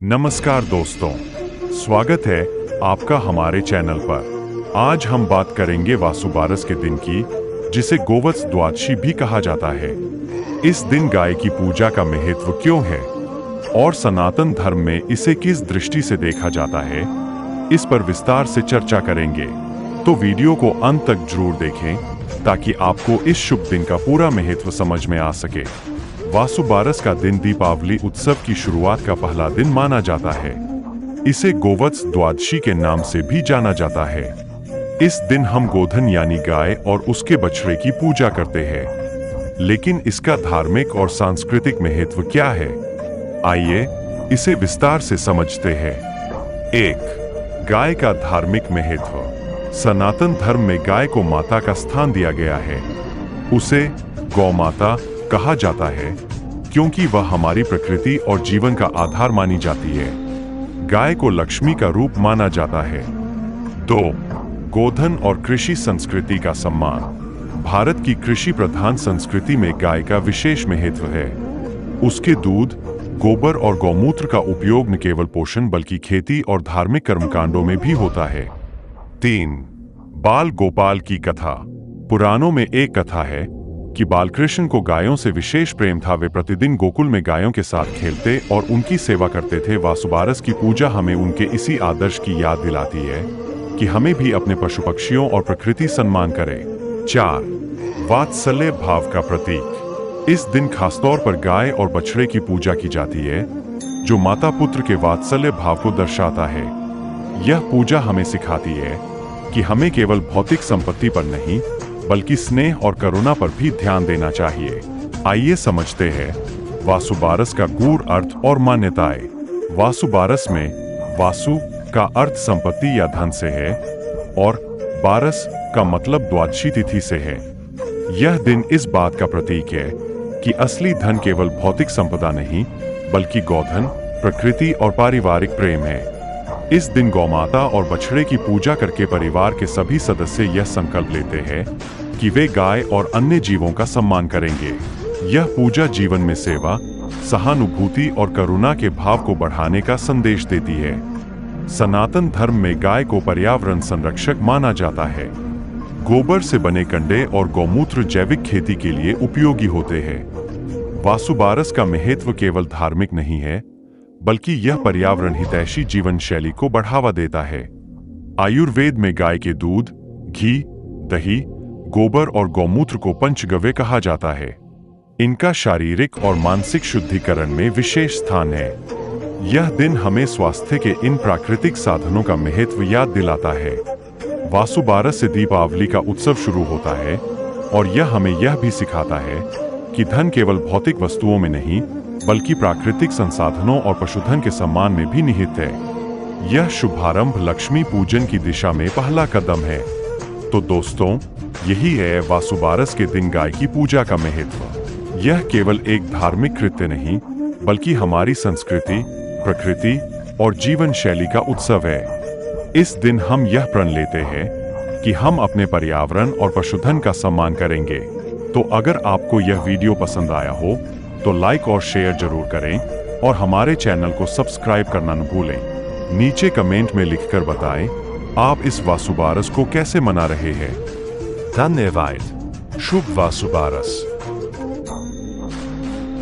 नमस्कार दोस्तों, स्वागत है आपका हमारे चैनल पर। आज हम बात करेंगे वासुबारस के दिन की, जिसे गोवत्स द्वादशी भी कहा जाता है। इस दिन गाय की पूजा का महत्व क्यों है और सनातन धर्म में इसे किस दृष्टि से देखा जाता है, इस पर विस्तार से चर्चा करेंगे। तो वीडियो को अंत तक जरूर देखें ताकि आपको इस शुभ दिन का पूरा महत्व समझ में आ सके। वासुबारस का दिन दीपावली उत्सव की शुरुआत का पहला दिन माना जाता है। इसे गोवत्स द्वादशी के नाम से भी जाना जाता है। इस दिन हम गोधन यानी गाय और उसके बछड़े की पूजा करते हैं। लेकिन इसका धार्मिक और सांस्कृतिक महत्व क्या है, आइए इसे विस्तार से समझते हैं। 1. गाय का धार्मिक महत्व। सनातन धर्म में गाय को माता का स्थान दिया गया है। उसे गौ माता कहा जाता है क्योंकि वह हमारी प्रकृति और जीवन का आधार मानी जाती है। गाय को लक्ष्मी का रूप माना जाता है। 2. गोधन और कृषि संस्कृति का सम्मान। भारत की कृषि प्रधान संस्कृति में गाय का विशेष महत्व है। उसके दूध, गोबर और गौमूत्र का उपयोग न केवल पोषण बल्कि खेती और धार्मिक कर्मकांडों में भी होता है। 3. बाल गोपाल की कथा। पुराणों में एक कथा है कि बालकृष्ण को गायों से विशेष प्रेम था। वे प्रतिदिन गोकुल में गायों के साथ खेलते और उनकी सेवा करते थे। वासुबारस की पूजा हमें उनके इसी आदर्श की याद दिलाती है कि हमें भी अपने पशु पक्षियों और प्रकृति सम्मान करें। 4. वात्सल्य भाव का प्रतीक। इस दिन खासतौर पर गाय और बछड़े की पूजा की जाती है, जो माता पुत्र के वात्सल्य भाव को दर्शाता है। यह पूजा हमें सिखाती है कि हमें केवल भौतिक संपत्ति पर नहीं बल्कि स्नेह और करुणा पर भी ध्यान देना चाहिए। आइए समझते हैं वासुबारस का गूढ़ अर्थ और मान्यताएं। वासुबारस में वासु का अर्थ संपत्ति या धन से है और बारस का मतलब द्वादशी तिथि से है। यह दिन इस बात का प्रतीक है कि असली धन केवल भौतिक संपदा नहीं बल्कि गोधन, प्रकृति और पारिवारिक प्रेम है। इस दिन गौमाता और बछड़े की पूजा करके परिवार के सभी सदस्य यह संकल्प लेते हैं कि वे गाय और अन्य जीवों का सम्मान करेंगे। यह पूजा जीवन में सेवा, सहानुभूति और करुणा के भाव को बढ़ाने का संदेश देती है। सनातन धर्म में गाय को पर्यावरण संरक्षक माना जाता है। गोबर से बने कंडे और गौमूत्र जैविक खेती के लिए उपयोगी होते हैं। वासुबारस का महत्व केवल धार्मिक नहीं है बल्कि यह पर्यावरण हितैषी जीवन शैली को बढ़ावा देता है। आयुर्वेद में गाय के दूध, घी, दही, गोबर और गौमूत्र को पंचगव्य कहा जाता है। इनका शारीरिक और मानसिक शुद्धिकरण में विशेष स्थान है। यह दिन हमें स्वास्थ्य के इन प्राकृतिक साधनों का महत्व याद दिलाता है। वासुबारस से दीपावली का उत्सव शुरू होता है और यह हमें यह भी सिखाता है कि धन केवल भौतिक वस्तुओं में नहीं बल्कि प्राकृतिक संसाधनों और पशुधन के सम्मान में भी निहित है। यह शुभारंभ लक्ष्मी पूजन की दिशा में पहला कदम है। तो दोस्तों, यही है वासुबारस के दिन गाय की पूजा का महत्व। यह केवल एक धार्मिक कृत्य नहीं बल्कि हमारी संस्कृति, प्रकृति और जीवन शैली का उत्सव है। इस दिन हम यह प्रण लेते हैं कि हम अपने पर्यावरण और पशुधन का सम्मान करेंगे। तो अगर आपको यह वीडियो पसंद आया हो तो लाइक और शेयर जरूर करें और हमारे चैनल को सब्सक्राइब करना न भूलें। नीचे कमेंट में लिखकर बताएं आप इस वासुबारस को कैसे मना रहे हैं। धन्यवाद। शुभ वासुबारस।